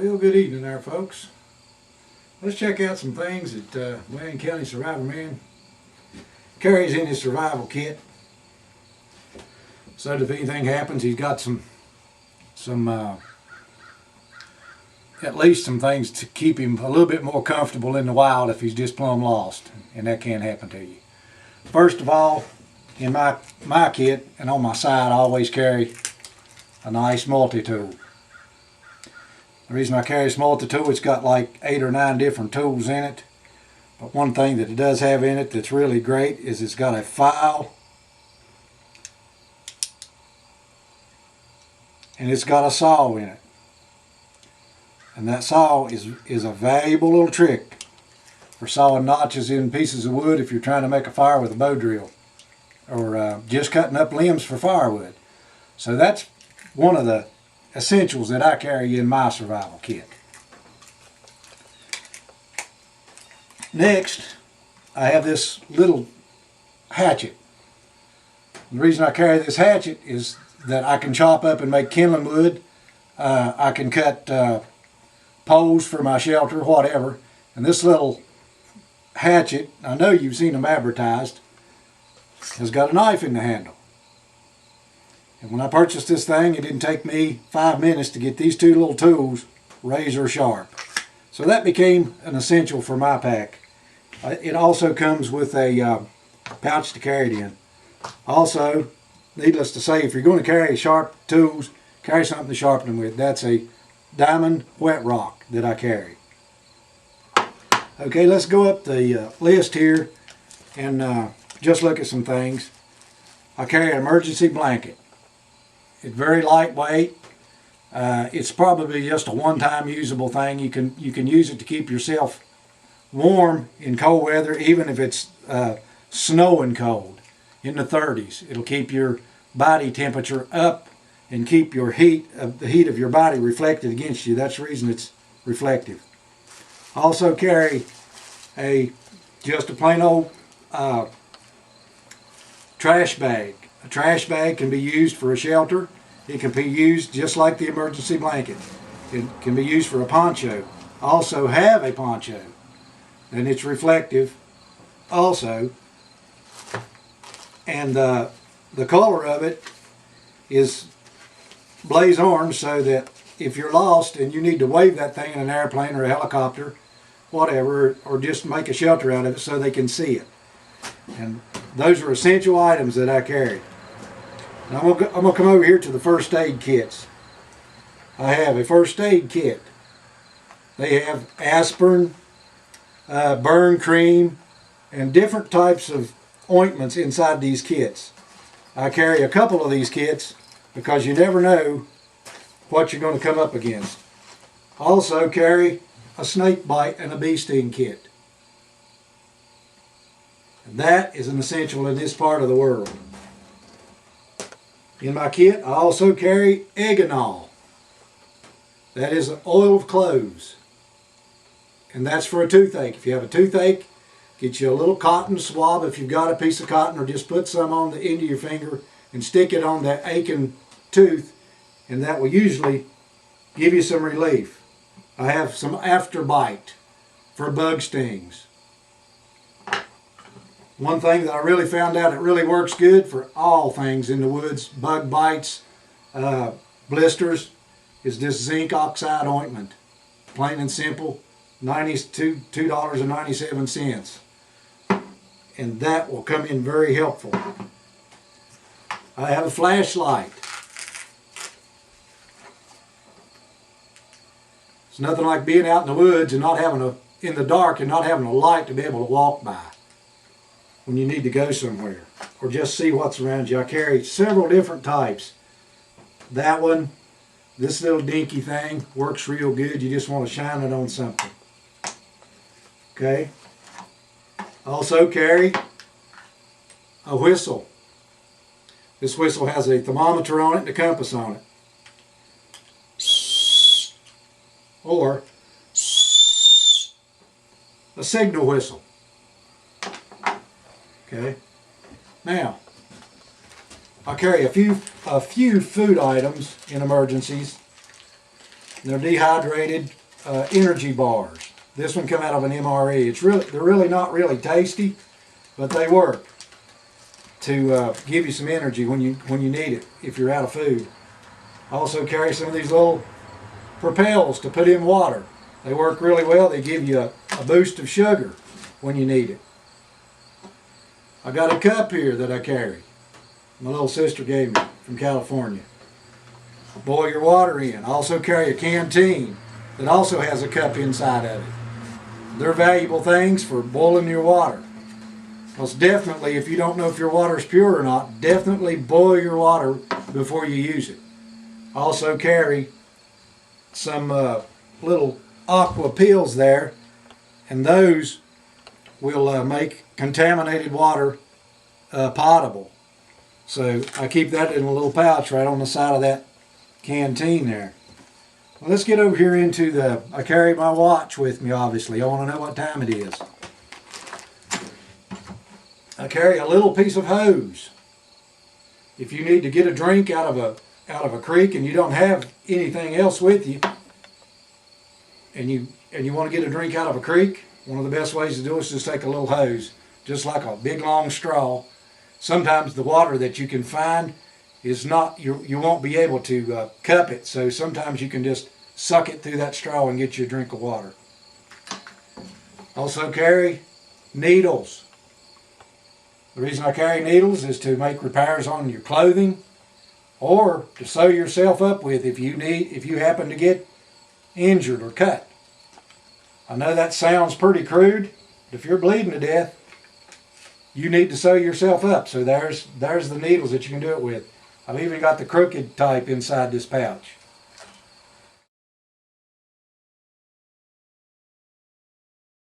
Well, good evening there, folks. Let's check out some things that Wayne County Survivor Man carries in his survival kit. So that if anything happens, he's got some at least some things to keep him a little bit more comfortable in the wild if he's just plumb lost, and that can happen to you. First of all, in my kit and on my side, I always carry a nice multi-tool. The reason I carry this multi-tool, it's got like 8 or 9 different tools in it. But one thing that it does have in it that's really great is it's got a file, and it's got a saw in it. And that saw is a valuable little trick for sawing notches in pieces of wood if you're trying to make a fire with a bow drill, or just cutting up limbs for firewood. So that's one of the essentials that I carry in my survival kit. Next, I have this little hatchet. The reason I carry this hatchet is that I can chop up and make kindling wood. I can cut poles for my shelter, whatever. And this little hatchet, I know you've seen them advertised, has got a knife in the handle. And when I purchased this thing, it didn't take me 5 minutes to get these two little tools razor sharp. So that became an essential for my pack. It also comes with a pouch to carry it in. Also, needless to say, if you're going to carry sharp tools, carry something to sharpen them with. That's a diamond wet rock that I carry. Okay, let's go up the list here and just look at some things. I carry an emergency blanket. It's very lightweight. It's probably just a one-time usable thing. You can use it to keep yourself warm in cold weather, even if it's snowing cold in the 30s. It'll keep your body temperature up and keep your the heat of your body reflected against you. That's the reason it's reflective. I also carry just a plain old trash bag. A trash bag can be used for a shelter. It can be used just like the emergency blanket. It can be used for a poncho. I also have a poncho, and it's reflective also. And the color of it is blaze orange, so that if you're lost and you need to wave that thing in an airplane or a helicopter, whatever, or just make a shelter out of it so they can see it. And those are essential items that I carry. Now I'm going to come over here to the first aid kits. I have a first aid kit. They have aspirin, burn cream, and different types of ointments inside these kits. I carry a couple of these kits because you never know what you're going to come up against. I also carry a snake bite and a bee sting kit. And that is an essential in this part of the world. In my kit, I also carry Eganol. That is an oil of cloves. And that's for a toothache. If you have a toothache, get you a little cotton swab if you've got a piece of cotton, or just put some on the end of your finger and stick it on that aching tooth, and that will usually give you some relief. I have some Afterbite for bug stings. One thing that I really found out it really works good for all things in the woods, bug bites, blisters, is this zinc oxide ointment. Plain and simple, $2.97. And that will come in very helpful. I have a flashlight. It's nothing like being out in the woods and not having in the dark and not having a light to be able to walk by when you need to go somewhere, or just see what's around you. I carry several different types. That one, this little dinky thing, works real good. You just want to shine it on something. Okay. Also carry a whistle. This whistle has a thermometer on it and a compass on it. Or a signal whistle. Okay. Now, I carry a few food items in emergencies. They're dehydrated energy bars. This one come out of an MRE. They're really not really tasty, but they work to give you some energy when you need it if you're out of food. I also carry some of these little Propels to put in water. They work really well. They give you a boost of sugar when you need it. I got a cup here that I carry. My little sister gave me from California. Boil your water in. I also carry a canteen that also has a cup inside of it. They're valuable things for boiling your water. Because definitely, if you don't know if your water is pure or not, definitely boil your water before you use it. I also carry some little aqua pills there, and those will make contaminated water potable. So I keep that in a little pouch right on the side of that canteen there. Well, let's get over here into I carry my watch with me, obviously. I want to know what time it is. I carry a little piece of hose. If you need to get a drink out of a creek and you don't have anything else with you, and you want to get a drink out of a creek, one of the best ways to do it is just take a little hose, just like a big long straw. Sometimes the water that you can find is not, you won't be able to cup it, so sometimes you can just suck it through that straw and get you a drink of water. Also carry needles. The reason I carry needles is to make repairs on your clothing, or to sew yourself up with if you happen to get injured or cut. I know that sounds pretty crude, but if you're bleeding to death, you need to sew yourself up. So there's the needles that you can do it with. I've even got the crooked type inside this pouch.